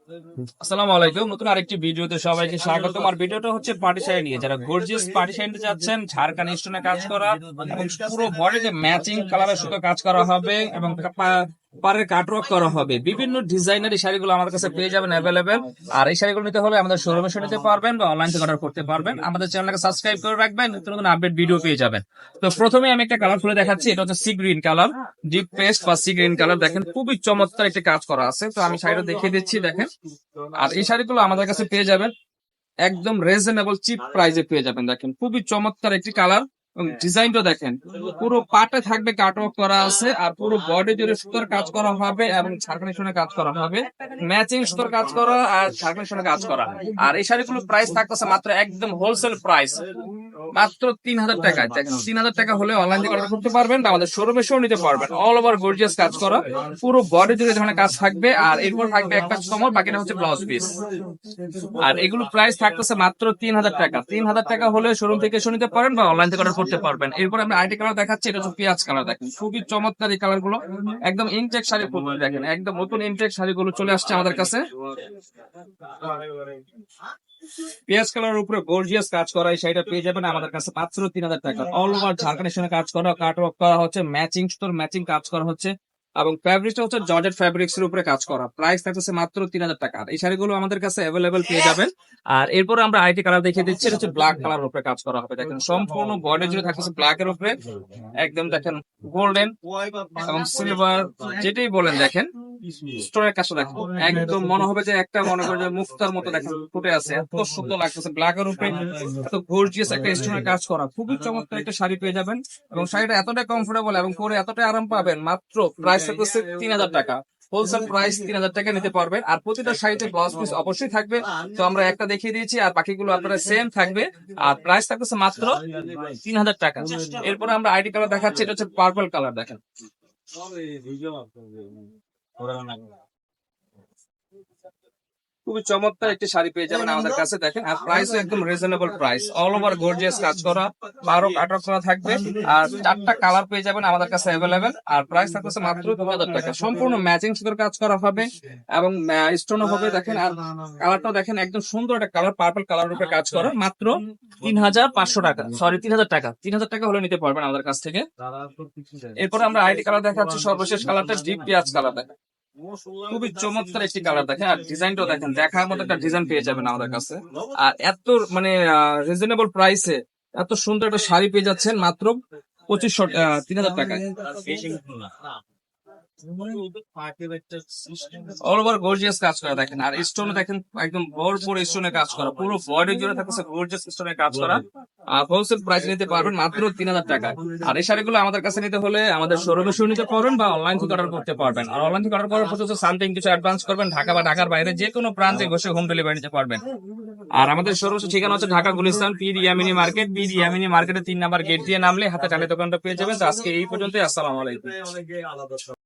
আসসালামু আলাইকুম। নতুন আরেকটি ভিডিওতে সবাইকে স্বাগত। আমার ভিডিওটা হচ্ছে পার্টি শাড়ি নিয়ে। যারা গর্জিয়াস পার্টি শাড়ি যাচ্ছেন, ঝাড়খান্ড স্টোনে কাজ করা এবং পুরো বডিতে ম্যাচিং কালারের সুতো কাজ করা হবে এবং পাড়ের কাটওয়ার্ক করা হবে। বিভিন্ন ডিজাইনের এই শাড়িগুলো আমাদের কাছে পেয়ে যাবেন অ্যাভেলেবেল। আর এই শাড়িগুলো নিতে হলে আমাদের শোরুমে এসে নিতে পারবেন বা অনলাইন থেকে অর্ডার করতে পারবেন। আমাদের চ্যানেলকে সাবস্ক্রাইব করে রাখবেন, নতুন নতুন আপডেট ভিডিও পেয়ে যাবেন। তো প্রথমে আমি একটা কালার খুলে দেখাচ্ছি। এটা হচ্ছে sea green colour, deep paste বা সি গ্রিন কালার। দেখেন খুবই চমৎকার একটা কাজ করা আছে। তো আমি শাড়িটা দেখিয়ে দিচ্ছি, দেখেন। আর এই শাড়িগুলো আমাদের কাছে পেয়ে যাবেন একদম রিজনেবল চিপ প্রাইসে পেয়ে যাবেন। দেখেন খুবই চমৎকার একটি কালার এবং ডিজাইনটা দেখেন, পুরো পাটে থাকবে কাটওয়ার্ক করা আছে আর পুরো বডি জুড়ে সুতোর কাজ করা হবে এবং ঝাড়খান্ডি সোনা কাজ করা হবে, ম্যাচিং সুতোর কাজ করা আর ঝাড়খান্ডি সোনা কাজ করা। আর এই শাড়িগুলো প্রাইস থাকতেছে মাত্র একদম হোলসেল প্রাইস, মাত্র 3,000 টাকায়। দেখেন 3,000 টাকা হলে অনলাইন থেকে অর্ডার করতে পারবেন বা আমাদের শোরুমে এসেও নিতে পারবেন। অল ওভার গর্জিয়াস কাজ করা, পুরো বডি জুড়ে ধরনের কাজ থাকবে আর এরপর থাকবে একটা কমর, বাকিটা হচ্ছে ব্লাউজ পিস। আর এগুলো প্রাইস থাকতেছে মাত্র 3,000 টাকা। 3,000 টাকা হলে শোরুম থেকে এসে নিতে পারেন বা অনলাইন থেকে অর্ডার করতে পারবেন। এরপর আমরা আইটি কালার দেখাচ্ছি। এটা হচ্ছে পেঁয়াজ কালার। দেখেন খুবই চমৎকার এই কালার গুলো, একদম ইনটেক শাড়ি। দেখেন একদম নতুন ইনটেক শাড়িগুলো চলে আসছে আমাদের কাছে। পেঁয়াজ কালারের উপরে গর্জিয়াস কাজ করা এই শাড়িটা পেয়ে যাবেন আমাদের কাছে মাত্র 3,000 টাকা। অল ওভার ঝাড়খান্ডের সঙ্গে কাজ করা, কাটওয়ার্ক করা হচ্ছে, ম্যাচিং সুতোর ম্যাচিং কাজ করা হচ্ছে এবং ফ্যাব্রিকটা হচ্ছে জর্জেট ফ্যাব্রিক্স এর উপরে কাজ করা। প্রাইস থাকতেছে মাত্র 3,000 টাকা। এই শাড়িগুলো আমাদের কাছে অ্যাভেলেবেল পেয়ে যাবেন। আর এরপর আমরা আইটি কালার দেখিয়ে দিচ্ছি। এটা হচ্ছে ব্ল্যাক কালার উপরে কাজ করা হবে। দেখেন সম্পূর্ণ বডি জুড়ে থাকতেছে ব্ল্যাক এর উপরে, একদম দেখেন গোল্ডেন এবং সিলভার যেটাই বলেন, দেখেন স্টোনের কাজটা দেখেন একদম মনে হবে যে একটা মনে করে যে মুক্তার মতো দেখেন ফুটে আছে, এত সুন্দর লাগতেছে ব্ল্যাক এর উপরে, এত গর্জিয়াস একটা স্টোনের কাজ করা। খুবই চমৎকার একটা শাড়ি পেয়ে যাবেন এবং শাড়িটা এতটাই কমফোর্টেবল এবং পরে এতটাই আরাম পাবেন। মাত্র প্রাইস হচ্ছে 3,000 টাকা। হোলসেল প্রাইস 3,000 টাকা নিতে পারবেন। আর প্রতিটা শাড়িতে ব্লাউজ পিস অবশ্যই থাকবে। তো আমরা একটা দেখিয়ে দিয়েছি আর বাকিগুলো আপনারা সেম থাকবে। আর প্রাইস থাকতেছে মাত্র 3,000 টাকা। এরপরে আমরা আইডি কালার দেখাচ্ছি। এটা হচ্ছে পার্পল কালার। দেখেন খুবই চমৎকার একটি শাড়ি পেয়ে যাবেন আমাদের কাছে। দেখেন আর প্রাইস একদম reasonable price, all over gorgeous কাজ করা, 12 কাটক করা থাকবে আর 4টা কালার পেয়ে যাবেন আমাদের কাছে অ্যাভেলেবেল। আর প্রাইস থাকছে মাত্র 2,000 টাকা। সম্পূর্ণ ম্যাচিং সুতোর কাজ করা হবে এবং স্টোনও হবে। দেখেন আর কালারটাও দেখেন একদম সুন্দর একটা কালার, পার্পল কালার উপরে কাজ করা। মাত্র 3,500 টাকা, সরি 3,000 টাকা। 3,000 টাকা হলে নিতে পারবেন আমাদের কাছ থেকে। এরপর আমরা আইডি কালার দেখাচ্ছি। সর্বশেষ কালারটা ডিপ পেঁয়াজ কালার। দেখেন খুবই চমৎকার একটি কালার। দেখেন আর ডিজাইনটাও দেখেন, দেখার মতো একটা ডিজাইন পেয়ে যাবেন আমাদের কাছে। আর এত মানে রিজনেবল প্রাইসে এত সুন্দর একটা শাড়ি পেয়ে যাচ্ছেন মাত্র 3,000 টাকায়। অল ওভার গর্জিয়াস কাজ করা। দেখেন আর স্টোন দেখেন একদম ভরপুর স্টোনে কাজ করা, পুরো বডি জুড়ে থাকছে গর্জিয়াস স্টোনে কাজ করা। হোলসেল প্রাইস নিতে পারবেন মাত্র 3,000 টাকা। আর এই শাড়িগুলো আমাদের কাছে নিতে হলে আমাদের শোরুমে শুরু নিতে পারবেন বা অনলাইন থেকে অর্ডার করতে পারবেন। আর অনলাইন থেকে অর্ডার করার পর সামথিং কিছু অ্যাডভান্স করবেন, ঢাকা বা ঢাকার বাইরে যে কোনো প্রান্তে বসে হোম ডেলিভারি নিতে পারবেন। আর আমাদের শোরুম ঠিকানা হচ্ছে ঢাকা গুলিস্তান পীর ইয়ামিনী মার্কেট। পীর ইয়ামিনী মার্কেটের 3 নাম্বার গেট দিয়ে নামলে হাতে টানে দোকানটা পেয়ে যাবেন। তো আজকে এই পর্যন্তই। আসসালামু আলাইকুম।